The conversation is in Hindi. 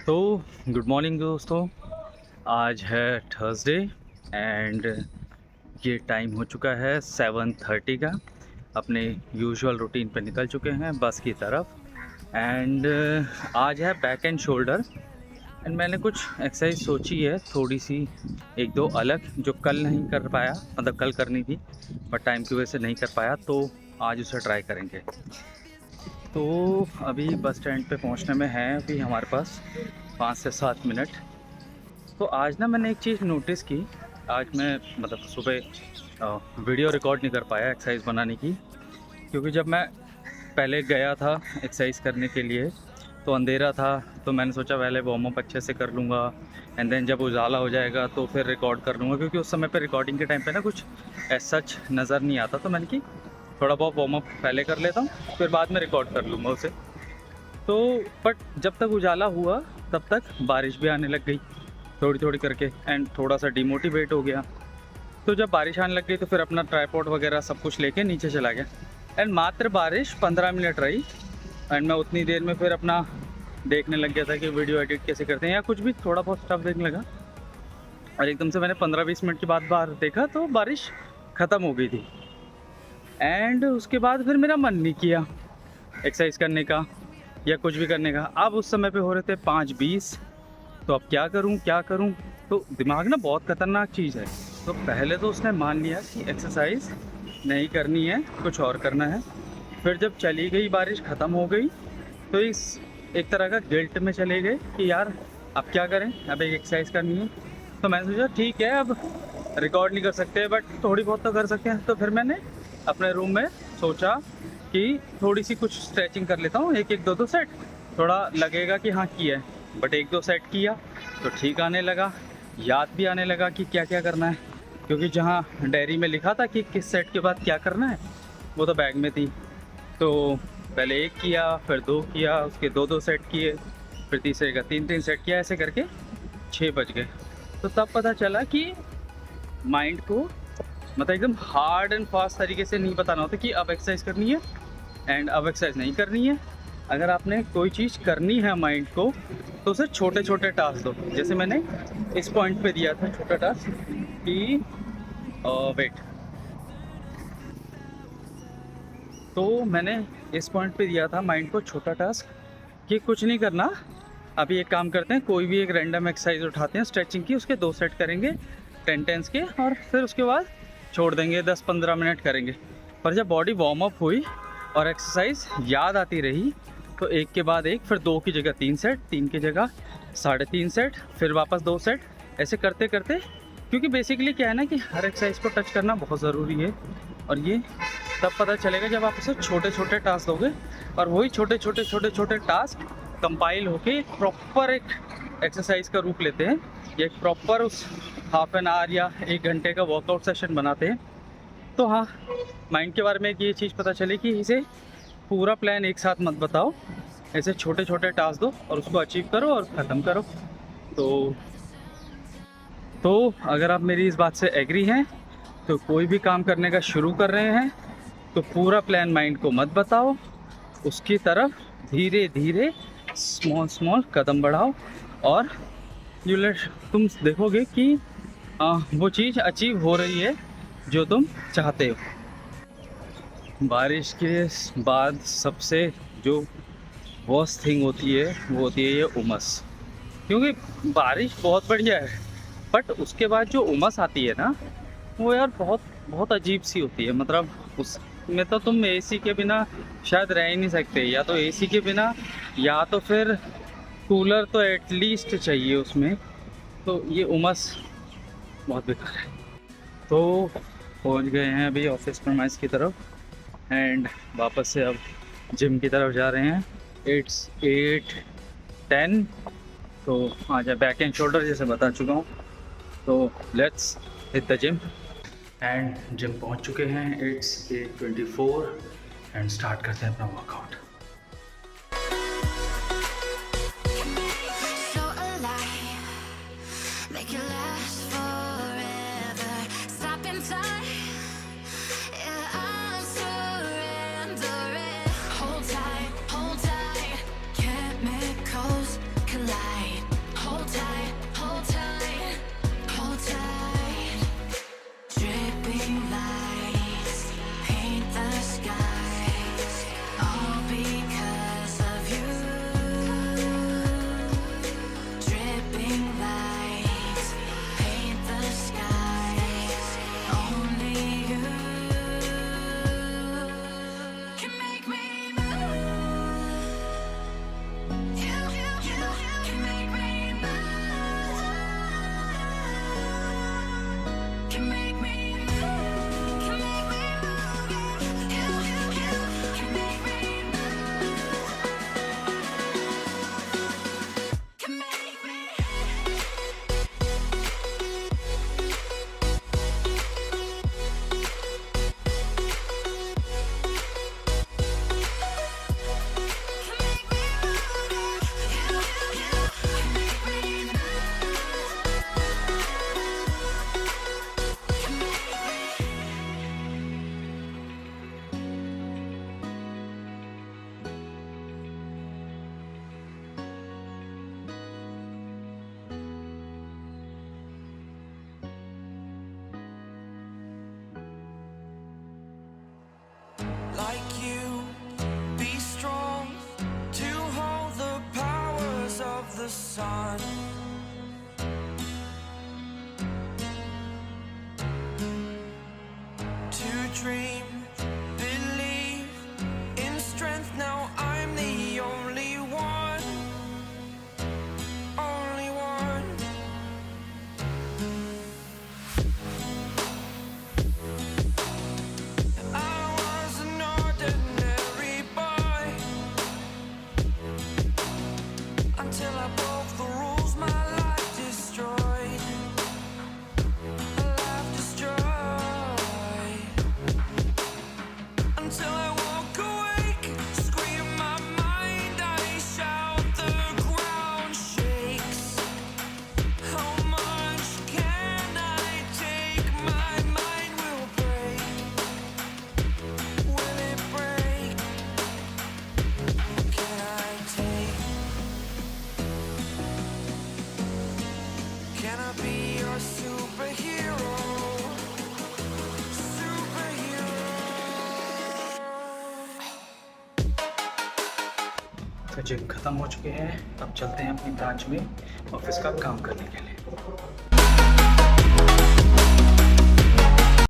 तो गुड मॉर्निंग दोस्तों। आज है थर्सडे एंड ये टाइम हो चुका है 7:30 का। अपने यूजुअल रूटीन पे निकल चुके हैं बस की तरफ। एंड आज है बैक एंड शोल्डर। एंड मैंने कुछ एक्सरसाइज सोची है थोड़ी सी, एक दो अलग, जो कल नहीं कर पाया, मतलब कल करनी थी बट टाइम की वजह से नहीं कर पाया, तो आज उसे ट्राई करेंगे। तो अभी बस स्टैंड पे पहुंचने में है अभी हमारे पास 5 से 7 मिनट। तो आज ना मैंने एक चीज़ नोटिस की। आज मैं मतलब सुबह वीडियो रिकॉर्ड नहीं कर पाया एक्सरसाइज बनाने की, क्योंकि जब मैं पहले गया था एक्सरसाइज करने के लिए तो अंधेरा था। तो मैंने सोचा पहले वार्म अप अच्छे से कर लूँगा एंड देन जब उजाला हो जाएगा तो फिर रिकॉर्ड कर लूँगा, क्योंकि उस समय पे रिकॉर्डिंग के टाइम पे ना कुछ एज सच नज़र नहीं आता। तो मैंने कि थोड़ा बहुत वार्म अप पहले कर लेता हूँ, फिर बाद में रिकॉर्ड कर लूँगा उसे। तो बट जब तक उजाला हुआ तब तक बारिश भी आने लग गई थोड़ी थोड़ी करके, एंड थोड़ा सा डिमोटिवेट हो गया। तो जब बारिश आने लग गई तो फिर अपना ट्राईपॉड वगैरह सब कुछ लेके नीचे चला गया। एंड मात्र बारिश 15 मिनट रही एंड मैं उतनी देर में फिर अपना देखने लग गया था कि वीडियो एडिट कैसे करते हैं या कुछ भी थोड़ा बहुत स्टफ देखने लगा। और एकदम से मैंने 15-20 मिनट के बाद बाहर देखा तो बारिश ख़त्म हो गई थी। एंड उसके बाद फिर मेरा मन नहीं किया एक्सरसाइज करने का या कुछ भी करने का। अब उस समय पे हो रहे थे 5:20, तो अब क्या करूं। तो दिमाग ना बहुत ख़तरनाक चीज़ है। तो पहले तो उसने मान लिया कि एक्सरसाइज नहीं करनी है, कुछ और करना है। फिर जब चली गई बारिश, ख़त्म हो गई, तो इस एक तरह का गिल्ट में चले गए कि यार अब क्या करें, अब एक एक्सरसाइज करनी है। तो मैंने सोचा ठीक है, अब रिकॉर्ड नहीं कर सकते बट थोड़ी बहुत तो कर सकते हैं। तो फिर मैंने अपने रूम में सोचा कि थोड़ी सी कुछ स्ट्रेचिंग कर लेता हूँ, एक एक दो दो सेट। थोड़ा लगेगा कि हाँ किया है, बट एक दो सेट किया तो ठीक आने लगा, याद भी आने लगा कि क्या क्या करना है, क्योंकि जहाँ डायरी में लिखा था कि किस सेट के बाद क्या करना है वो तो बैग में थी। तो पहले एक किया, फिर दो किया, उसके दो दो सेट किए, फिर तीसरे का तीन तीन सेट किया, ऐसे करके 6 बज गए। तो तब पता चला कि माइंड को मतलब एकदम हार्ड एंड फास्ट तरीके से नहीं बताना होता कि अब एक्सरसाइज करनी है एंड अब एक्सरसाइज नहीं करनी है। अगर आपने कोई चीज़ करनी है माइंड को तो उसे छोटे छोटे टास्क दो। जैसे मैंने इस पॉइंट पे दिया था छोटा टास्क कि वेट, तो मैंने इस पॉइंट पे दिया था माइंड को छोटा टास्क कि कुछ नहीं करना, अभी एक काम करते हैं, कोई भी एक रैंडम एक्सरसाइज उठाते हैं स्ट्रेचिंग की, उसके 2 सेट करेंगे 10 के, और फिर उसके बाद छोड़ देंगे, 10-15 मिनट करेंगे। पर जब बॉडी वार्म अप हुई और एक्सरसाइज याद आती रही तो एक के बाद एक, फिर 2 की जगह 3 सेट, 3 की जगह 3.5 सेट, फिर वापस 2 सेट, ऐसे करते करते। क्योंकि बेसिकली क्या है ना कि हर एक्सरसाइज को टच करना बहुत ज़रूरी है, और ये तब पता चलेगा जब आप उसे छोटे छोटे टास्क दोगे, और वही छोटे छोटे टास्क कंपाइल होके एक प्रॉपर एक एक्सरसाइज का रूप लेते हैं, या एक प्रॉपर उस हाफ एन आवर या 1 घंटे का वर्कआउट सेशन बनाते हैं। तो हाँ, माइंड के बारे में एक ये चीज़ पता चली कि इसे पूरा प्लान एक साथ मत बताओ, ऐसे छोटे छोटे टास्क दो और उसको अचीव करो और ख़त्म करो। तो अगर आप मेरी इस बात से एग्री हैं तो कोई भी काम करने का शुरू कर रहे हैं तो पूरा प्लान माइंड को मत बताओ, उसकी तरफ धीरे धीरे स्मॉल कदम बढ़ाओ, और तुम देखोगे कि वो चीज़ अचीव हो रही है जो तुम चाहते हो। बारिश के बाद सबसे जो वर्स्ट थिंग होती है वो होती है ये उमस। क्योंकि बारिश बहुत बढ़िया है बट उसके बाद जो उमस आती है ना, वो यार बहुत बहुत अजीब सी होती है। मतलब उसमें तो तुम एसी के बिना शायद रह ही नहीं सकते, या तो एसी के बिना या तो फिर कूलर तो एटलीस्ट चाहिए उसमें। तो ये उमस बहुत बेकार है। तो पहुंच गए हैं अभी ऑफिस प्रीमाइस की तरफ एंड वापस से अब जिम की तरफ जा रहे हैं। इट्स 8:10। तो आज बैक एंड शोल्डर जैसे बता चुका हूँ, तो let's hit the gym. And gym पहुँच चुके हैं। इट्स 8:24 एंड स्टार्ट करते हैं अपना workout. So alive, make it last forever. Stop in time, yeah, I'm surrendering. Hold tight, chemicals collide. sun. To dream, believe in strength. Now I'm the only one, only one. I was an ordinary boy until I broke the rules. My life destroyed, a life destroyed. Until I walk awake, scream my mind, I shout, the ground shakes. How much can I take? My mind will break. Will it break? Can I take? Can I be your superhero? Superhero. तो जिम ख़त्म हो चुके हैं, अब चलते हैं अपनी ब्रांच में ऑफिस का काम करने के लिए।